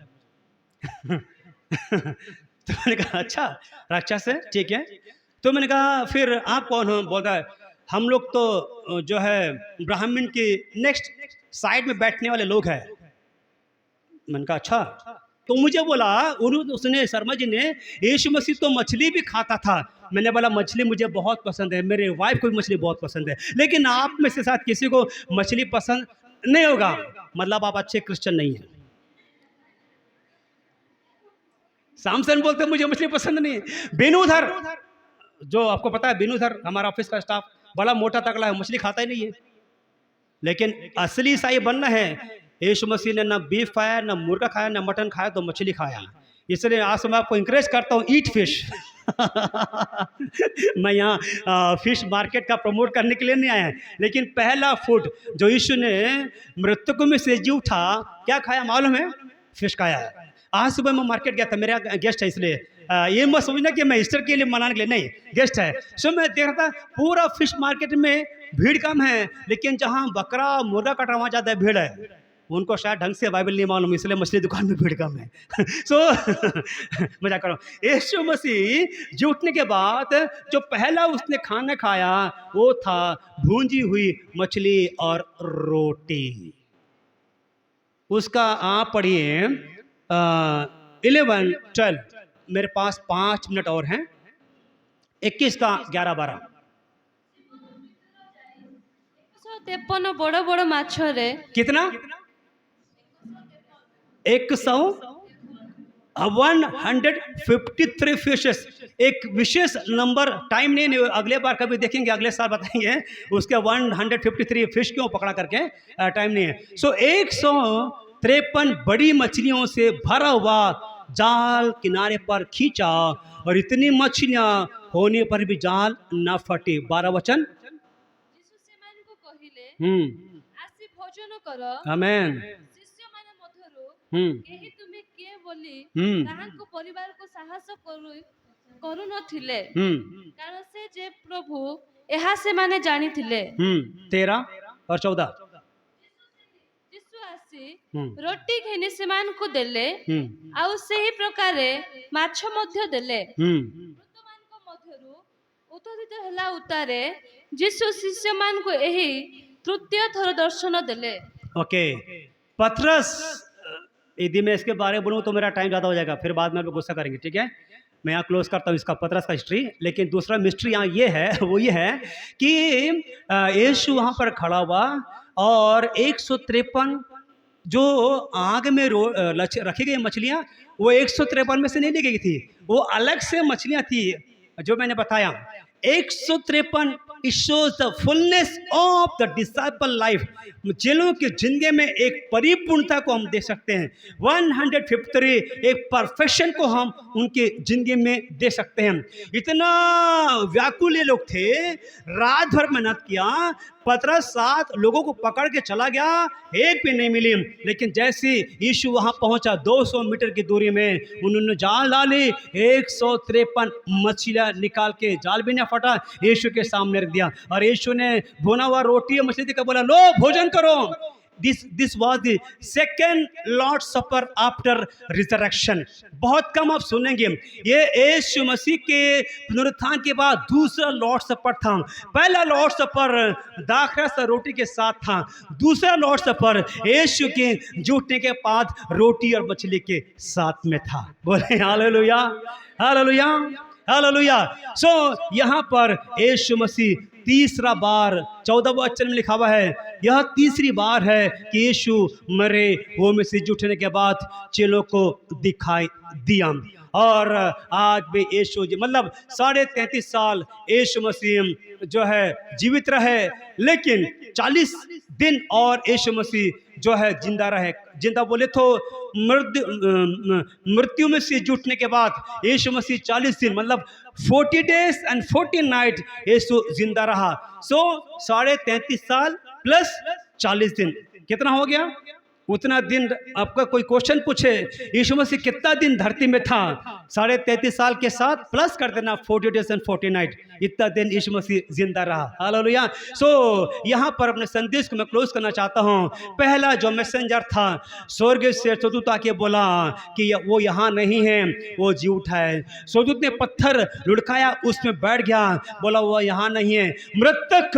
तो मैंने कहा अच्छा राक्षस है, ठीक है। तो मैंने कहा फिर आप कौन हो? बोलता है हम लोग तो जो है ब्राह्मण के नेक्स्ट साइड में बैठने वाले लोग हैं। मैंने कहा अच्छा। तो मुझे बोला उसने शर्मा जी ने यीशु मसीह तो मछली भी खाता था। मैंने बोला मछली मुझे बहुत पसंद है, मेरे वाइफ को भी मछली बहुत पसंद है, लेकिन आप में से साथ किसी को मछली पसंद नहीं होगा, मतलब आप अच्छे क्रिश्चियन नहीं हैं। सैमसन बोलते मुझे मछली पसंद नहीं है। बेनूधर, जो आपको पता है बेनूधर हमारा ऑफिस का स्टाफ बड़ा मोटा तगड़ा है, मछली खाता ही नहीं है। लेकिन असली ईसाई बनना है, यीशु मसीह ने ना बीफ खाया, ना मुर्गा खाया, ना मटन खाया, तो मछली खाया। इसलिए आज मैं आपको इंकरेज करता हूँ ईट फिश। मैं यहाँ फिश मार्केट का प्रमोट करने के लिए नहीं आया, लेकिन पहला फूड जो यीशु ने मृतकों में से जी उठा, क्या खाया मालूम है? फिश खाया है। आज सुबह मैं मार्केट गया था, मेरा गेस्ट है, इसलिए ये मत समझना कि मैं ईस्टर के लिए मनाने के लिए नहीं, गेस्ट है। सो मैं देख रहा था पूरा फिश मार्केट में भीड़ कम है, लेकिन जहाँ बकरा मुर्गा कट रहा वहाँ ज़्यादा भीड़ है। उनको शायद ढंग से बाइबल नहीं मालूम, इसलिए मछली दुकान में भीड़ कम है। सो मजाक करो। यीशु मसीह जी उठने के बाद जो पहला उसने खाना खाया वो था भूंजी हुई मछली और रोटी। उसका आप पढ़िए 11, 12। मेरे पास 5 मिनट और हैं। 21 का 11, 12। 153 बड़ बड़ माछरे कितना? 153 फिशेस। एक विशेष नंबर, टाइम नहीं, अगले बार कभी देखेंगे, अगले साल बताएंगे उसके 153 फिश क्यों पकड़ा करके, टाइम नहीं है। सो 153 बड़ी मछलियों से भरा हुआ जाल किनारे पर खींचा, और इतनी मछलियां होने पर भी जाल न फटे। 12 वचन। यीशु सेମାନଙ୍କୁ କହିଲେ आसी भोजन कर। आमेन। शिष्यମାନେ ମଧ୍ୟରୁ हम्म କେହି ତୁମେ କିଏ ବୋଲି हम्म ତାହାଙ୍କ ପରିବାରକୁ ସାହସ କରୁନଥିଲେ, କାରଣ ସେ ଯେ ପ୍ରଭୁ ଏହା ସେମାନେ ଜାଣିଥିଲେ। 13 और 14। ଯୀଶୁ ଆସି ରୋଟି ଘେନି ସେମାନଙ୍କୁ ଦେଲେ, ଆଉ ସେହି ପ୍ରକାରେ ମାଛ ମଧ୍ୟ ଦେଲେ। ମୃତମାନଙ୍କ ମଧ୍ୟରୁ ଉତ୍ଥିତ ହେଲା ଉତ୍ତାରେ ଯୀଶୁ ଶିଷ୍ୟମାନଙ୍କୁ ଏହି ତୃତୀୟ ଥର ଦର୍ଶନ ଦେଲେ। ओके पतरस, यदि मैं इसके बारे में बोलूँ तो मेरा टाइम ज़्यादा हो जाएगा, फिर बाद में आप लोग गुस्सा करेंगे, ठीक है। मैं यहाँ क्लोज करता हूँ इसका पतरस का हिस्ट्री। लेकिन दूसरा मिस्ट्री यहाँ ये है, वो ये है कि यीशु वहाँ पर खड़ा हुआ और 153 जो आग में रखी गई मछलियाँ, वो 153 में से नहीं ली गई थी, वो अलग से मछलियाँ थी जो मैंने बताया। 153 it shows the fullness of the disciple life। चेलों की जिंदगी में एक परिपूर्णता को हम देख सकते हैं। 153 एक परफेक्शन को हम उनके जिंदगी में दे सकते हैं। इतना व्याकुल ये लोग थे, रात भर मेहनत किया। पतरस 7 लोगों को पकड़ के चला गया, एक भी नहीं मिली। लेकिन जैसे यीशु वहां पहुंचा 200 मीटर की दूरी में, उन्होंने जाल डाली, 153 मछलियां निकाल के, जाल भी नहीं फटा, यीशु के सामने रख दिया। और यीशु ने भुना हुआ रोटी और मछली देकर बोला, लो भोजन करो। This was the second lord supper after resurrection. बहुत कम आप सुनेंगे, ये यीशु मसीह के पुनरुत्थान के बाद दूसरा लॉर्ड सपर था। पहला लॉर्ड सपर दाखरस रोटी के साथ था, दूसरा लॉर्ड सपर यीशु के जूटने के बाद रोटी और मछली के साथ में था। बोले हालेलुया, हालेलुया, हालेलुया। सो यहाँ पर यीशु मसीह तीसरा बार 14वें वचन में लिखा हुआ है, यह तीसरी बार है कि यीशु मरे वो में से उठने के बाद चेलों को दिखाई दिया। और आज भी यीशु जी, मतलब 33.5 साल यीशु मसीह जो है जीवित रहे, लेकिन 40 दिन और यीशु मसीह जो है जिंदा रहे। जिंदा बोले तो मृत्यु में से जुटने के बाद यीशु मसीह 40 दिन, मतलब 40 days and 40 nights यीशु जिंदा रहा। सो 33.5 साल प्लस 40 दिन कितना हो गया? उतना दिन। आपका कोई क्वेश्चन पूछे यीशु मसीह कितना दिन धरती में था, 33.5 साल के साथ प्लस कर देना 40 days and 40 night, इतना दिन यीशु मसीह जिंदा रहा। हालेलुया। सो यहाँ पर अपने संदेश को मैं क्लोज करना चाहता हूँ। पहला जो मैसेंजर था स्वर्ग से स्वर्गदूत आके बोला कि वो यहाँ नहीं है, वो जी उठा है। स्वर्गदूत ने पत्थर लुढ़काया, उसमें बैठ गया, बोला वो यहाँ नहीं है। मृतक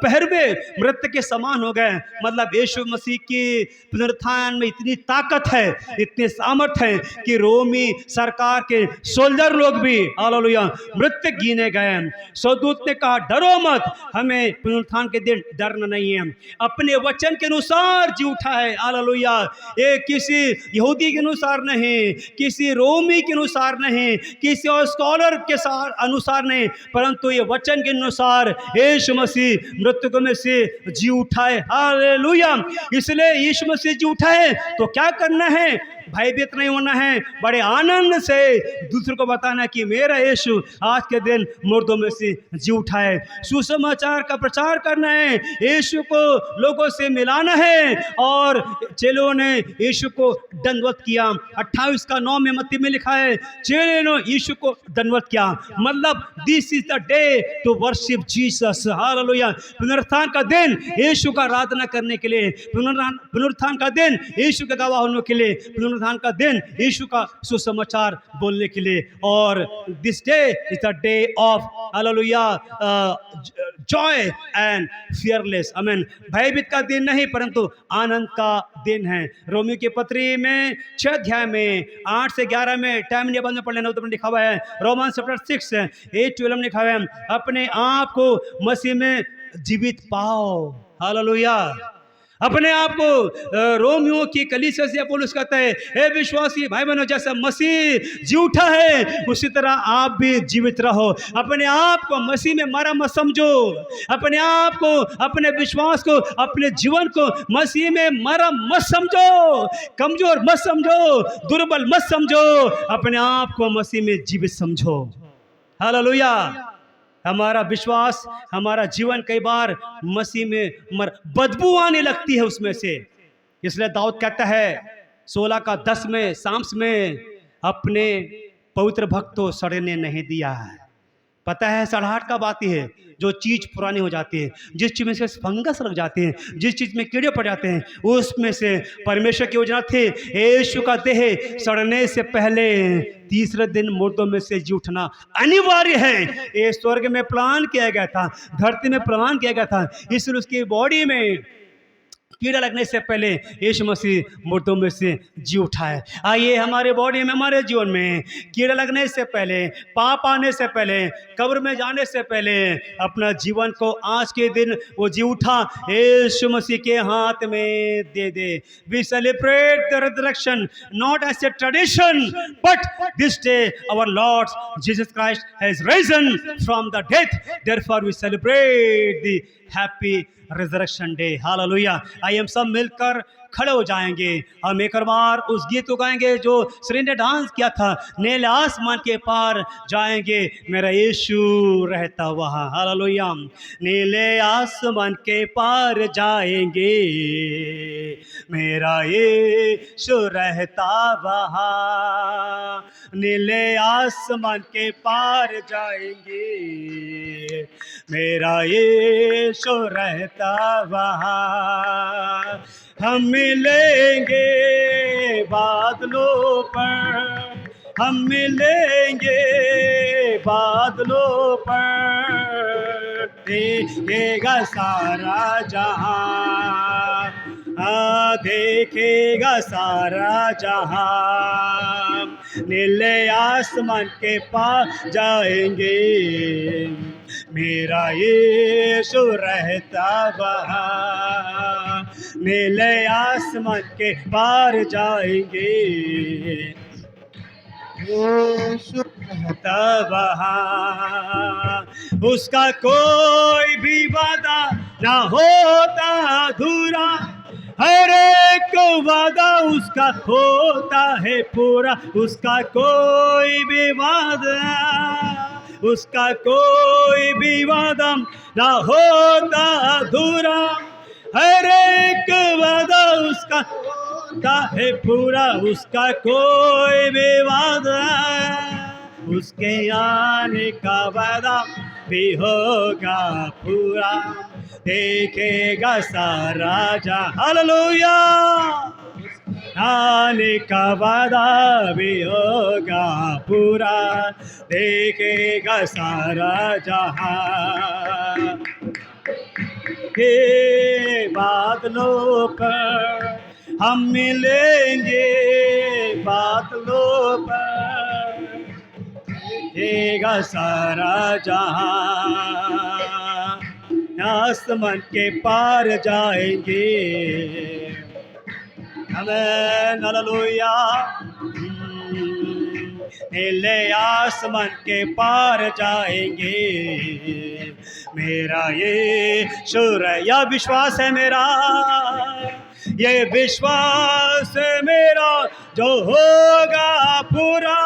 पहरवे मृतक के समान हो गए। मतलब यीशु मसीह की पुनरुत्थान में इतनी ताकत है, इतनी सामर्थ है कि रोमी सरकार के सोल्जर लोग भी हालेलुया मृतक गिने गए। स्वर्गदूत ने कहा डरो मत, हमें पुनरुत्थान के दिन डरना नहीं है। अपने वचन के अनुसार जी उठा है। हालेलुया। ये किसी यहूदी के अनुसार नहीं, किसी रोमी के अनुसार नहीं, किसी और स्कॉलर के अनुसार नहीं, परंतु ये वचन के अनुसार यीशु मसीह मृतकों में से जी उठा है। हालेलुया। इसलिए यीशु मसीह जी उठा है तो क्या करना है? भयभीत नहीं होना है, बड़े आनंद से दूसरों को बताना कि मेरा यीशु आज के दिन मुर्दों में से जी उठा है। सुसमाचार का प्रचार करना है, यीशु को लोगों से मिलाना है। और चेलों ने यीशु को दंडवत किया। 28 का 9 में मत्ती में लिखा है चेलों ने यीशु को दंडवत किया। मतलब this is the day to worship Jesus. Hallelujah. पुनरुत्थान का दिन यीशु का आराधना करने के लिए, पुनरुत्थान का दिन यीशु के गवाह होने के लिए, पुनरुत्थान का दिन यीशु का सुसमाचार बोलने के लिए। और this day is the day of hallelujah Joy and fearless. आमीन। भयभीत का दिन नहीं परंतु आनंद का दिन है। रोमियो की पत्री में 6 अध्याय में 8 से 11 में टाइम नहीं बंद में पढ़ लेना तो लिखा हुआ है। रोमन चैप्टर 6 8-12 में लिखा हुआ है अपने आप को मसीह में जीवित पाओ। हालेलुया। अपने आप को रोमियो की कलीसिया से पौलुस कहता है हे विश्वासी भाई बहनों, जैसा मसीह जी उठा है उसी तरह आप भी जीवित रहो। अपने आप को मसीह में मरा मत समझो, अपने आप को, अपने विश्वास को, अपने जीवन को मसीह में मरा मत समझो, कमजोर मत समझो, दुर्बल मत समझो, अपने आप को मसीह में जीवित समझो। हालेलुया। हमारा विश्वास, हमारा जीवन कई बार मसीह में बदबू आने लगती है उसमें से। इसलिए दाऊद कहता है 16 का 10 में साम्स में अपने पवित्र भक्त को सड़ने नहीं दिया है। पता है सड़ाहट कब आती है? जो चीज़ पुरानी हो जाती है, जिस चीज़ में से फंगस लग जाते हैं, जिस चीज़ में कीड़े पड़ जाते हैं, उसमें से परमेश्वर की योजना थी यीशु का देह सड़ने से पहले तीसरे दिन मुर्दों में से जी उठना अनिवार्य है। ये स्वर्ग में प्लान किया गया था, धरती में प्लान किया गया था, इसलिए उसकी बॉडी में कीड़ा लगने से पहले यीशु मसीह मुर्दों में से जी उठा है। आइए हमारे बॉडी में, हमारे जीवन में कीड़ा लगने से पहले, पाप आने से पहले, कब्र में जाने से पहले अपना जीवन को आज के दिन वो जी उठा यीशु मसीह के हाथ में दे दे। We celebrate the resurrection not as a tradition but this day our Lord Jesus Christ has risen from the death, therefore we celebrate the happy resurrection day. Hallelujah. आइए हम सब मिलकर खड़े हो जाएंगे, हम एक बार उस गीत को गाएंगे जो श्री ने डांस किया था, नीले आसमान के पार जाएंगे मेरा यीशु रहता वहाँ। हालेलुया। नीले आसमान के पार जाएंगे मेरा यीशु रहता वहाँ, नीले आसमान के पार जाएंगे मेरा यीशु रहता वहाँ। हम मिलेंगे बादलों पर, हम मिलेंगे बादलों पर, देखेगा सारा जहां, देखेगा सारा जहां, नीले आसमान के पास जाएंगे मेरा यीशु रहता वहाँ, नीले आसमान के पार जाएंगे यीशु रहता वहाँ। उसका कोई भी वादा ना होता अधूरा, हर एक वादा उसका होता है पूरा, उसका कोई भी वादा, उसका कोई भी वादा ना होता अधूरा, हर एक वादा उसका का है पूरा, उसका कोई भी वादा, उसके आने का वादा भी होगा पूरा, देखेगा सारा जहां। हालेलुया। आने का वादा भी होगा पूरा, देखेगा सारा जहां। के बादलों पर हम मिलेंगे, बादलों पर देखेगा सारा जहां, आसमान के पार जाएंगे। आमीन, हालेलुया। नीले आसमान के पार जाएंगे, मेरा ये शुर, यह विश्वास है मेरा, ये विश्वास है मेरा, जो होगा पूरा,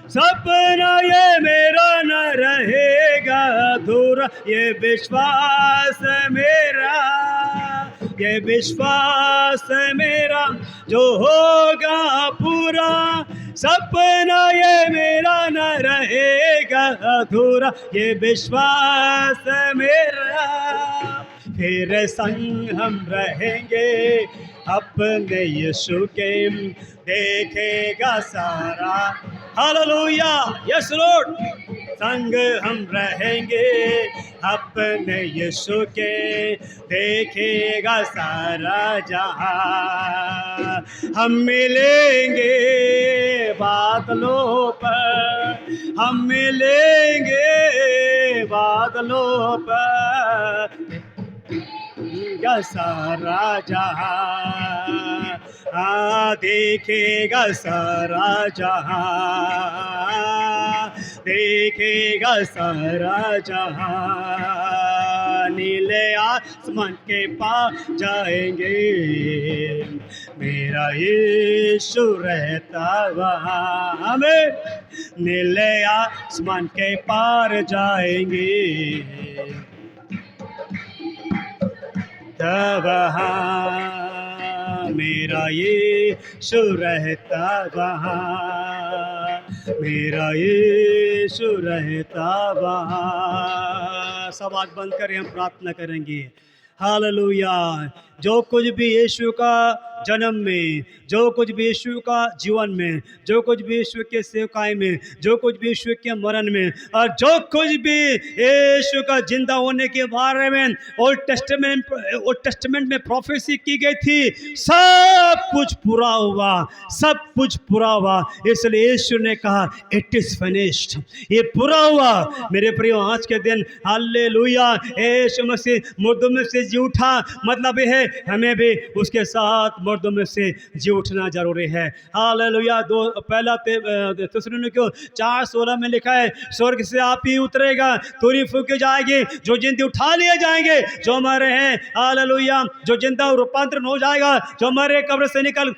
सपना ये मेरा न रहेगा अधूरा, ये विश्वास है मेरा, ये विश्वास है मेरा, जो होगा पूरा, सपना ये मेरा न रहेगा अधूरा, ये विश्वास है मेरा। फिर संग हम रहेंगे अपने यीशु के, देखेगा सारा। Hallelujah, yes Lord. संग हम रहेंगे अपने यीशु के, देखेगा सारा जहां। हम मिलेंगे बादलों पर, हम मिलेंगे बादलों पर, देखेगा सारा जहां, देखेगा सारा जहां, देखेगा सारा जहां। नीले आसमान के पास जाएंगे, मेरा यीशु रहता वहाँ। हमें नीले आसमान के पार जाएंगे, वहाँ मेरा यीशु रहता वहाँ, मेरा यीशु रहता वहाँ। सब आँख बंद करें, हम प्रार्थना करेंगे। हालेलुया। जो कुछ भी यीशु का जन्म में, जो कुछ भी यीशु का जीवन में, जो कुछ भी यीशु के सेवकाई में, जो कुछ भी यीशु के मरण में, और जो कुछ भी यीशु का जिंदा होने के बारे में ओल्ड टेस्टामेंट में प्रोफेसी की गई थी, सब कुछ पूरा हुआ, सब कुछ पूरा हुआ। इसलिए यीशु ने कहा इट इज फिनिश्ड, ये पूरा हुआ। मेरे प्रियो, आज के दिन हालेलुया, यीशु मसीह मुर्दों में से जी उठा, मतलब यह है हमें भी उसके साथ मुर्दों में से जी उठना जरूरी है। हालेलुया। पहला थिस्सलुनीकियों 4:16 में लिखा है, स्वर्ग से आप ही उतरेगा, तुरी फूकी जाएगी, जो जिंदे उठा लिए जाएंगे, जो मरे हैं हालेलुया, जो जिंदा रूपांतरण हो जाएगा, जो मरे कब्र से निकल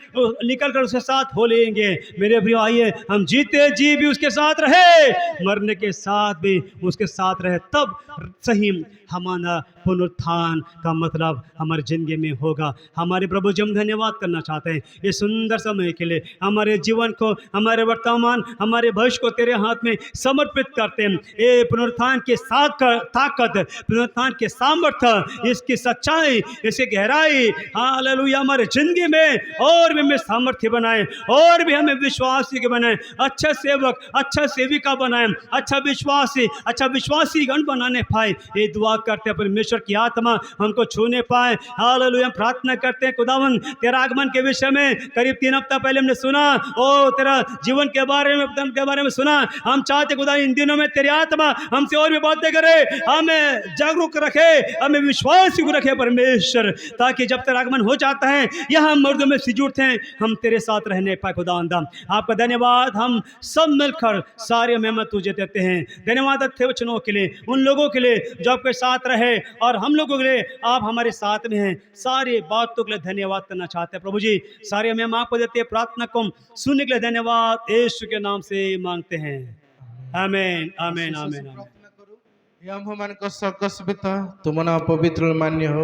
कर उसके साथ हो लेंगे। मेरे प्रियो, आइए हम जीते जी भी उसके साथ रहे, मरने के साथ भी उसके साथ रहे, तब सही हमारा पुनरुत्थान का मतलब हमारी ज़िंदगी में होगा। हमारे प्रभु जी, हम धन्यवाद करना चाहते हैं इस सुंदर समय के लिए। हमारे जीवन को, हमारे वर्तमान, हमारे भविष्य को तेरे हाथ में समर्पित करते हैं। ये पुनरुत्थान की ताकत, पुनरुत्थान के सामर्थ्य, इसकी सच्चाई, इसकी गहराई हालेलुया हमारे ज़िंदगी में और भी हमें सामर्थ्य बनाए, और भी हमें विश्वासी बनाए, अच्छा सेवक, अच्छा सेविका बनाए, अच्छा विश्वासी गण बनाने पाए। ये दुआ करते हैं परमेश्वर की आत्मा हमको छूने पाए। हालेलुया। प्रार्थना करते हैं खुदावन, तेरा आगमन के विषय में करीब 3 हफ्ता पहले हमने सुना, ओ तेरा जीवन के बारे में सुना। हम चाहते खुदा इन दिनों में तेरी आत्मा हमसे और भी बातें करे, हमें जागरूक रखे, हमें विश्वास रखे परमेश्वर, ताकि जब तेरा आगमन हो जाता है यहाँ मर्दों में सिज उठते हैं, हम तेरे साथ रहने पाए। खुदावंदा आपका धन्यवाद, हम सब मिलकर सारे मेहमत तुझे देते हैं। धन्यवाद अच्छे वचनों के लिए, उन लोगों के लिए जो आपके साथ रहे, और हम लोगों के लिए आप हमारे साथ में हैं। सारी बातों के लिए धन्यवाद करना चाहते हैं प्रभु जी। सारे हम आपको देते हैं, प्रार्थना को सुनने के लिए धन्यवाद, यीशु के नाम से मांगते हैं। आमीन, आमीन, आमीन, आमीन। प्रार्थना करो हे आम्भମାନଙ୍କ सकस पिता तुम ना पवित्र मान्य हो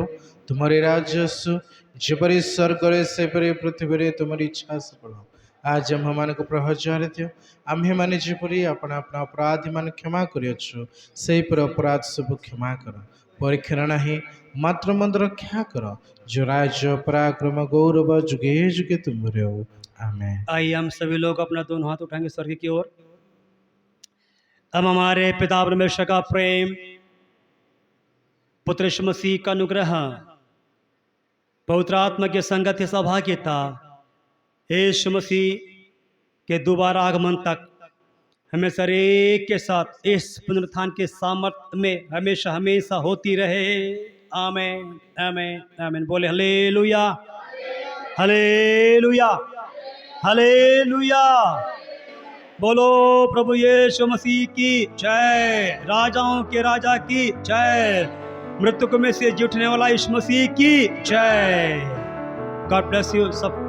तुम्हारे राज्य आसु जेपरी स्वर्ग सेपरी पृथ्वी तुम्हारी इच्छा सफल हो आज आम्भमान प्रहचार दियो आम्भे माने जेपरी अपना अपना अपराधी मान क्षमा करियछु सेही पर अपराध सब क्षमा कर परीक्षा नहीं मात्र मंद रक्षा कर जो राज्य पराक्रम गौरव जुगे जुगे तुम्हारे हो आमेन। आइए हम सभी लोग अपना दोनों हाथ उठाएंगे स्वर्ग की ओर। हम हमारे पिता परमेश्वर का प्रेम, पुत्र यीशु मसीह का अनुग्रह, पवित्र आत्मा की संगति सौभाग्यता, यीशु मसीह के दोबारा आगमन तक हमें सर एक के साथ इस पुनरुत्थान के सामर्थ्य में हमेशा हमेशा होती रहे। आमेन आमेन आमेन। बोले हालेलुया हालेलुया हालेलुया। बोलो प्रभु यीशु मसीह की जय, राजाओं के राजा की जय, मृतकों में से जी उठने वाला यीशु मसीह की जय। गॉड ब्लेस यू सब।